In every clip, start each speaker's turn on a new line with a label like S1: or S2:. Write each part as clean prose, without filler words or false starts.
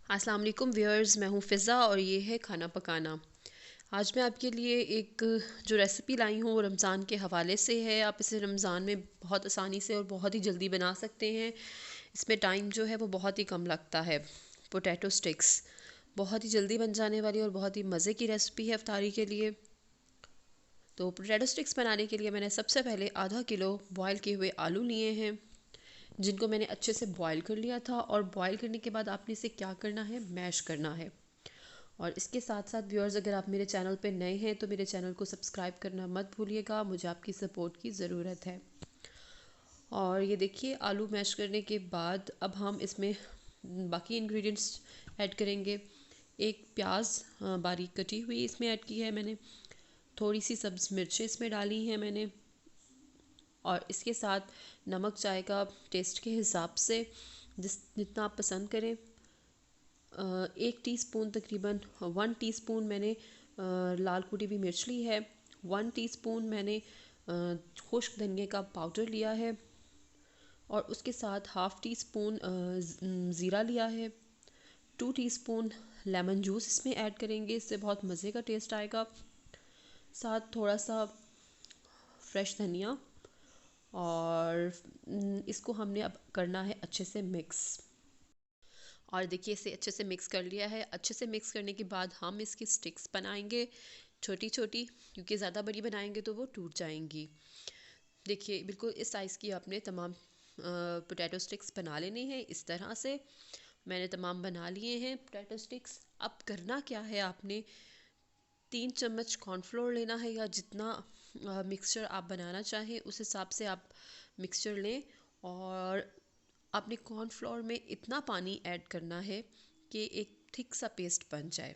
S1: अस्सलाम वालेकुम व्यूअर्स, मैं हूँ फ़िज़ा और ये है खाना पकाना। आज मैं आपके लिए एक जो रेसिपी लाई हूँ वो रमज़ान के हवाले से है। आप इसे रमज़ान में बहुत आसानी से और बहुत ही जल्दी बना सकते हैं। इसमें टाइम जो है वो बहुत ही कम लगता है। पोटैटो स्टिक्स बहुत ही जल्दी बन जाने वाली और बहुत ही मज़े की रेसिपी है इफ्तारी के लिए। तो पोटैटो स्टिक्स बनाने के लिए मैंने सबसे पहले आधा किलो बॉयल किए हुए आलू लिए हैं, जिनको मैंने अच्छे से बॉईल कर लिया था। और बॉईल करने के बाद आपने इसे क्या करना है, मैश करना है। और इसके साथ साथ व्यूअर्स, अगर आप मेरे चैनल पे नए हैं तो मेरे चैनल को सब्सक्राइब करना मत भूलिएगा, मुझे आपकी सपोर्ट की ज़रूरत है। और ये देखिए, आलू मैश करने के बाद अब हम इसमें बाकी इंग्रेडिएंट्स ऐड करेंगे। एक प्याज बारीक कटी हुई इसमें ऐड की है मैंने। थोड़ी सी सब्ज़ मिर्चें इसमें डाली हैं मैंने। और इसके साथ नमक जाएगा टेस्ट के हिसाब से, जितना आप पसंद करें। 1 टीस्पून तकरीबन 1 टीस्पून मैंने लाल कुटी हुई मिर्च ली है। 1 टीस्पून मैंने खुश्क धनिया का पाउडर लिया है। और उसके साथ हाफ़ टी स्पून ज़ीरा लिया है। 2 टीस्पून लेमन जूस इसमें ऐड करेंगे, इससे बहुत मज़े का टेस्ट आएगा। साथ थोड़ा सा फ्रेश धनिया। और इसको हमने अब करना है अच्छे से मिक्स। और देखिए, इसे अच्छे से मिक्स कर लिया है। अच्छे से मिक्स करने के बाद हम इसकी स्टिक्स बनाएंगे छोटी छोटी, क्योंकि ज़्यादा बड़ी बनाएंगे तो वो टूट जाएंगी। देखिए, बिल्कुल इस साइज़ की आपने तमाम पोटैटो स्टिक्स बना लेने हैं। इस तरह से मैंने तमाम बना लिए हैं पोटैटो स्टिक्स। अब करना क्या है, आपने 3 चम्मच कॉर्नफ्लोर लेना है, या जितना मिक्सचर आप बनाना चाहें उस हिसाब से आप मिक्सचर लें। और आपने कॉर्नफ्लोर में इतना पानी ऐड करना है कि एक थिक सा पेस्ट बन जाए।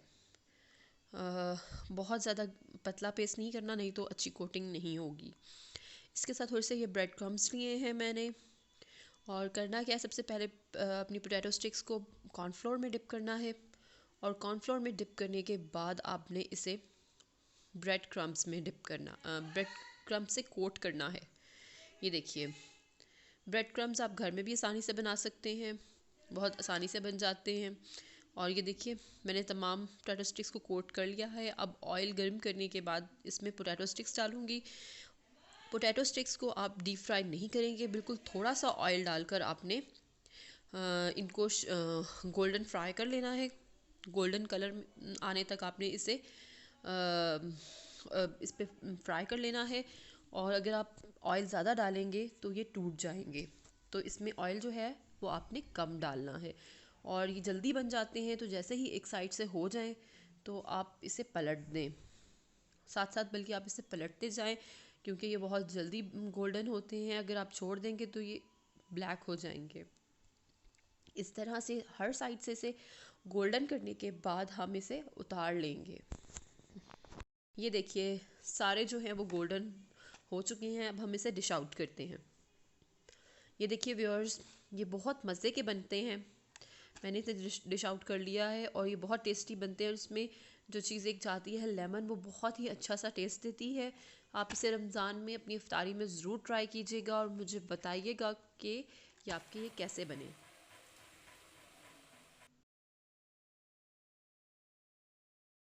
S1: बहुत ज़्यादा पतला पेस्ट नहीं करना, नहीं तो अच्छी कोटिंग नहीं होगी। इसके साथ थोड़े से ये ब्रेड क्रम्स लिए हैं मैंने। और करना क्या है, सबसे पहले अपनी पोटैटो स्टिक्स को कॉर्नफ्लोर में डिप करना है। और कॉर्नफ्लोर में डिप करने के बाद आपने इसे ब्रेड क्रम्स में डिप करना, ब्रेड क्रम्स से कोट करना है। ये देखिए, ब्रेड क्रम्स आप घर में भी आसानी से बना सकते हैं, बहुत आसानी से बन जाते हैं। और ये देखिए, मैंने तमाम पोटैटो स्टिक्स को कोट कर लिया है। अब ऑयल गर्म करने के बाद इसमें पोटैटो स्टिक्स डालूंगी। पोटैटो स्टिक्स को आप डीप फ्राई नहीं करेंगे, बिल्कुल थोड़ा सा ऑयल डालकर आपने इनको गोल्डन फ्राई कर लेना है। गोल्डन कलर आने तक आपने इसे इस पे फ्राई कर लेना है। और अगर आप ऑयल ज़्यादा डालेंगे तो ये टूट जाएंगे, तो इसमें ऑयल जो है वो आपने कम डालना है। और ये जल्दी बन जाते हैं, तो जैसे ही एक साइड से हो जाएं तो आप इसे पलट दें। साथ साथ बल्कि आप इसे पलटते जाएं, क्योंकि ये बहुत जल्दी गोल्डन होते हैं। अगर आप छोड़ देंगे तो ये ब्लैक हो जाएंगे। इस तरह से हर साइड से इसे गोल्डन करने के बाद हम इसे उतार लेंगे। ये देखिए, सारे जो हैं वो गोल्डन हो चुके हैं। अब हम इसे डिश आउट करते हैं। ये देखिए व्यूअर्स, ये बहुत मज़े के बनते हैं। मैंने इसे डिश आउट कर लिया है और ये बहुत टेस्टी बनते हैं। और इसमें जो चीज़ एक जाती है लेमन, वो बहुत ही अच्छा सा टेस्ट देती है। आप इसे रमज़ान में अपनी इफ्तारी में ज़रूर ट्राई कीजिएगा और मुझे बताइएगा कि ये आपके ये कैसे बने।